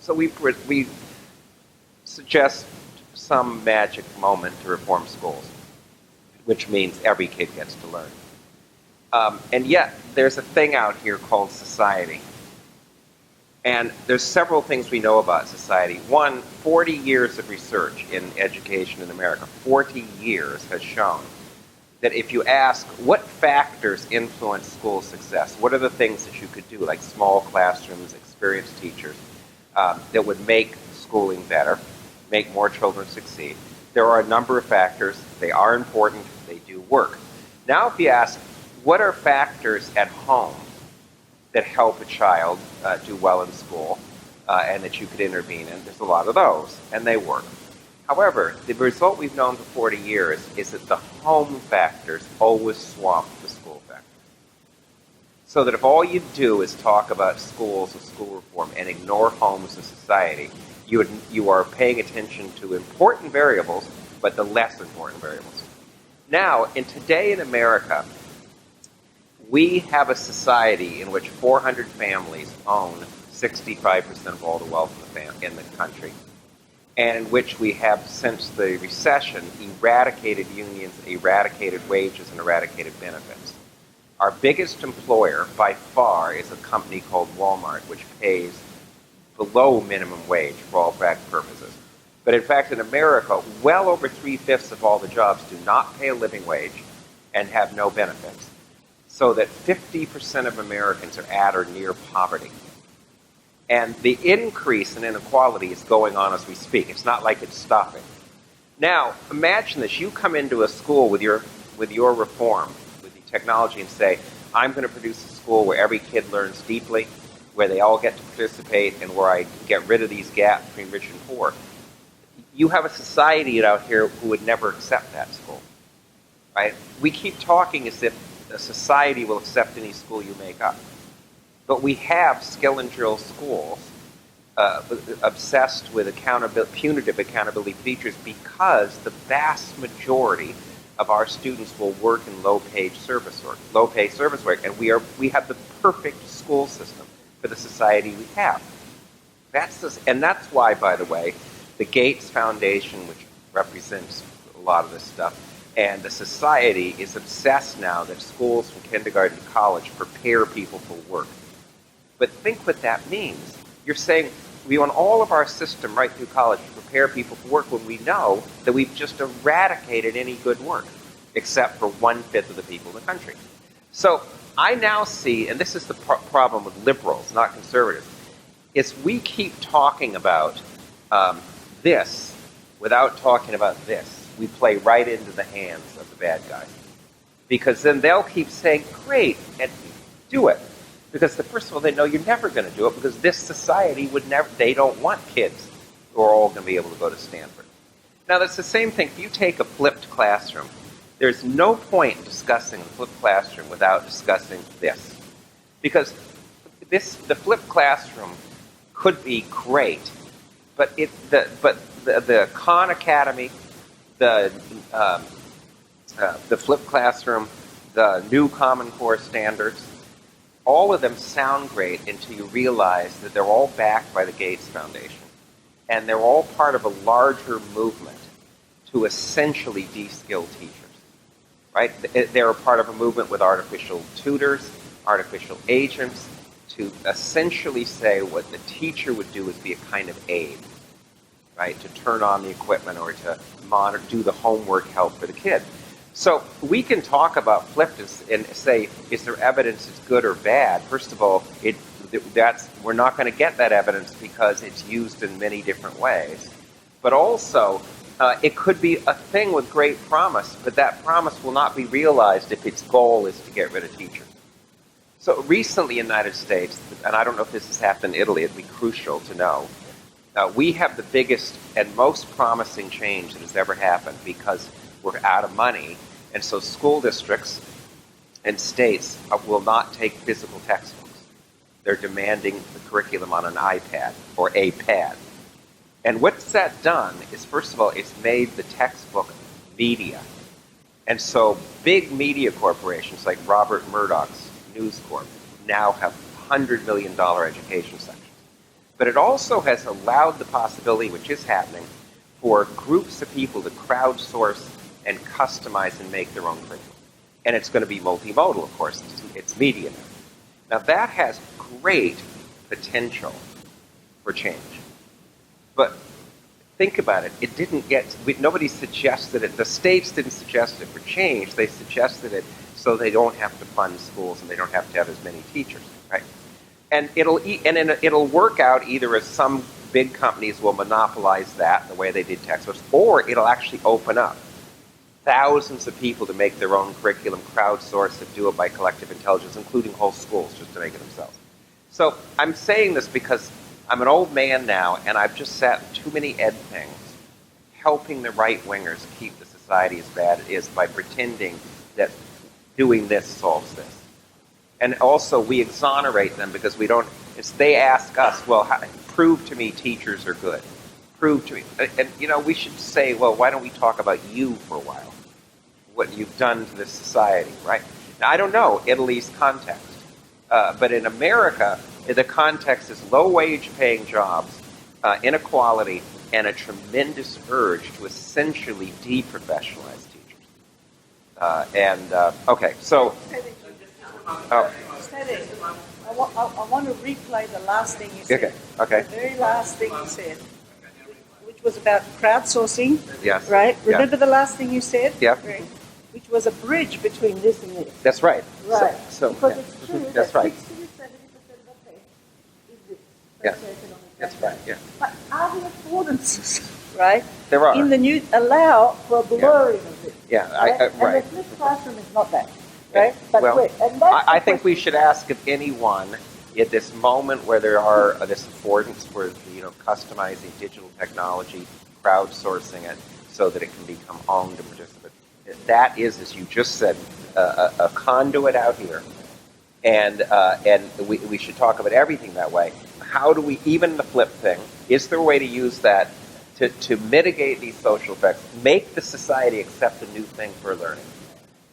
So we suggest some magic moment to reform schools, which means every kid gets to learn. And yet, there's a thing out here called society. And there's several things we know about society. One, 40 years of research in education in America, 40 years has shown that if you ask what factors influence school success, what are the things that you could do, like small classrooms, experienced teachers, that would make schooling better, make more children succeed. There are a number of factors. They are important. They do work. Now, if you ask, what are factors at home that help a child do well in school and that you could intervene in? There's a lot of those, and they work. However, the result we've known for 40 years is that the home factors always swamp the school factors. So that if all you do is talk about schools and school reform and ignore homes and society, you are paying attention to important variables, but the less important variables. Now, today in America, we have a society in which 400 families own 65% of all the wealth in the country, and in which we have, since the recession, eradicated unions, eradicated wages, and eradicated benefits. Our biggest employer, by far, is a company called Walmart, which pays below minimum wage for all practical purposes. But in fact, in America, well over 3/5 of all the jobs do not pay a living wage and have no benefits, so that 50% of Americans are at or near poverty. And the increase in inequality is going on as we speak. It's not like it's stopping. Now, imagine this. You come into a school with your reform, with the technology, and say, I'm going to produce a school where every kid learns deeply, where they all get to participate, and where I get rid of these gaps between rich and poor. You have a society out here who would never accept that school. Right? We keep talking as if a society will accept any school you make up. But we have skill and drill schools obsessed with punitive accountability features because the vast majority of our students will work in low-paid service work, and we have the perfect school system for the society we have. And that's why, by the way, the Gates Foundation, which represents a lot of this stuff, and the society is obsessed now that schools from kindergarten to college prepare people for work. But think what that means. You're saying we want all of our system right through college to prepare people for work when we know that we've just eradicated any good work, except for 1/5 of the people in the country. So I now see, and this is the problem with liberals, not conservatives, is we keep talking about this without talking about this. We play right into the hands of the bad guys. Because then they'll keep saying, great, and do it. Because first of all, they know you're never going to do it because this society would never, they don't want kids who are all going to be able to go to Stanford. Now, that's the same thing. If you take a flipped classroom, there's no point in discussing the flipped classroom without discussing this. Because the flipped classroom could be great, but the Khan Academy, the flipped classroom, the new Common Core standards, all of them sound great until you realize that they're all backed by the Gates Foundation. And they're all part of a larger movement to essentially de-skill teachers. Right? They're a part of a movement with artificial tutors, artificial agents, to essentially say what the teacher would do is be a kind of aid. Right? To turn on the equipment or to monitor, do the homework help for the kid. So we can talk about flipped and say, is there evidence it's good or bad? First of all, we're not going to get that evidence because it's used in many different ways. But also, it could be a thing with great promise, but that promise will not be realized if its goal is to get rid of teachers. So recently in the United States, and I don't know if this has happened in Italy, it'd be crucial to know, we have the biggest and most promising change that has ever happened because we're out of money, and so school districts and states will not take physical textbooks. They're demanding the curriculum on an iPad or a pad. And what's that done is, first of all, it's made the textbook media. And so big media corporations like Robert Murdoch's News Corp now have $100 million education sections. But it also has allowed the possibility, which is happening, for groups of people to crowdsource and customize and make their own curriculum. And it's going to be multimodal, of course. It's media now. Now, that has great potential for change. But think about it. It didn't nobody suggested it. The states didn't suggest it for change. They suggested it so they don't have to fund schools and they don't have to have as many teachers, right? And it'll work out either as some big companies will monopolize that the way they did textbooks, or it'll actually open up thousands of people to make their own curriculum, crowdsource it, do it by collective intelligence, including whole schools, just to make it themselves. So I'm saying this because I'm an old man now, and I've just sat in too many ed things, helping the right-wingers keep the society as bad as it is by pretending that doing this solves this. And also, we exonerate them because we don't. They ask us, well, prove to me teachers are good. Prove to me. And, we should say, well, why don't we talk about you for a while? What you've done to this society, right? Now, I don't know Italy's context. But in America, the context is low-wage paying jobs, inequality, and a tremendous urge to essentially deprofessionalize teachers. Okay, so... I want to replay the last thing you said. Okay. The very last thing you said, which was about crowdsourcing. Yes. Right? Yeah. Remember the last thing you said? Yeah. Right. Which was a bridge between this and this. That's right. Right. So because yeah. it's true That's that right. 60 to 70% of the pay is this. Yeah. Socioeconomic That's background. right. Yeah. But are there affordances, right? There are. In the new, allow for blurring of it. Yeah. Right? Right. And the flipped classroom is not that. Right? But well, wait, and that's I think we should ask if anyone at this moment where there are this affordance for customizing digital technology, crowdsourcing it so that it can become owned and participant. That is, as you just said, a conduit out here, and we should talk about everything that way. How do we, even the flip thing, is there a way to use that to mitigate these social effects, make the society accept a new thing for learning?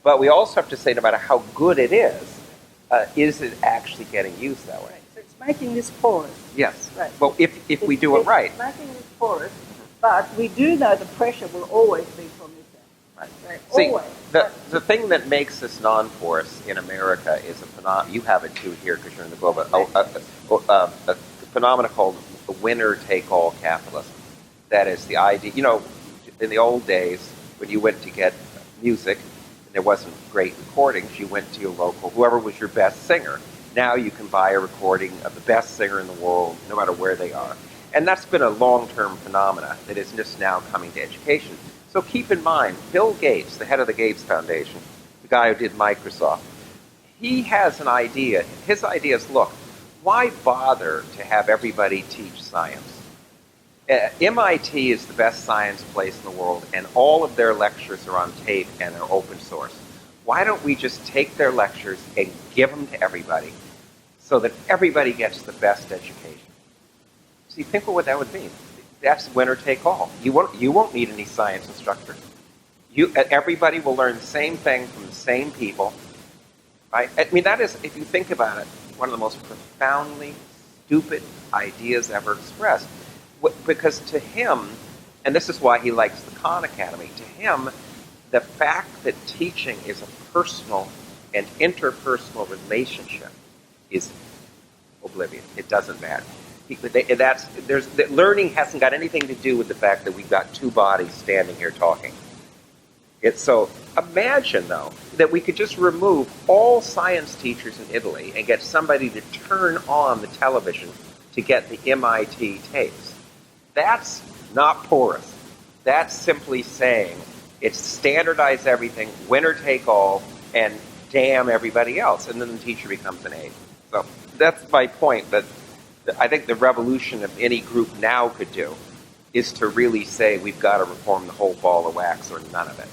But we also have to say, no matter how good it is it actually getting used that way? So it's making this porous. Yes. Right. Well, if we do it right. It's making this porous, but we do know the pressure will always be from this end. Right. See, always. The thing that makes us non-porous in America is a phenomenon. You have it too here because you're in the global. A phenomenon called winner-take-all capitalism. That is the idea. In the old days, when you went to get music, and there wasn't great recordings, you went to your local, whoever was your best singer. Now you can buy a recording of the best singer in the world, no matter where they are. And that's been a long-term phenomena that is just now coming to education. So keep in mind, Bill Gates, the head of the Gates Foundation, the guy who did Microsoft, he has an idea. His idea is, look, why bother to have everybody teach science? MIT is the best science place in the world, and all of their lectures are on tape and are open source. Why don't we just take their lectures and give them to everybody so that everybody gets the best education? See, think of what that would mean. That's winner take all. You won't need any science instructor. Everybody will learn the same thing from the same people. Right? I mean, that is, if you think about it, one of the most profoundly stupid ideas ever expressed. Because to him, and this is why he likes the Khan Academy, to him, the fact that teaching is a personal and interpersonal relationship is oblivion. It doesn't matter. Learning hasn't got anything to do with the fact that we've got two bodies standing here talking. So imagine, though, that we could just remove all science teachers in Italy and get somebody to turn on the television to get the MIT tapes. That's not porous. That's simply saying it's standardize everything, winner take all, and damn everybody else. And then the teacher becomes an aide. So that's my point, that I think the revolution of any group now could do is to really say we've got to reform the whole ball of wax or none of it.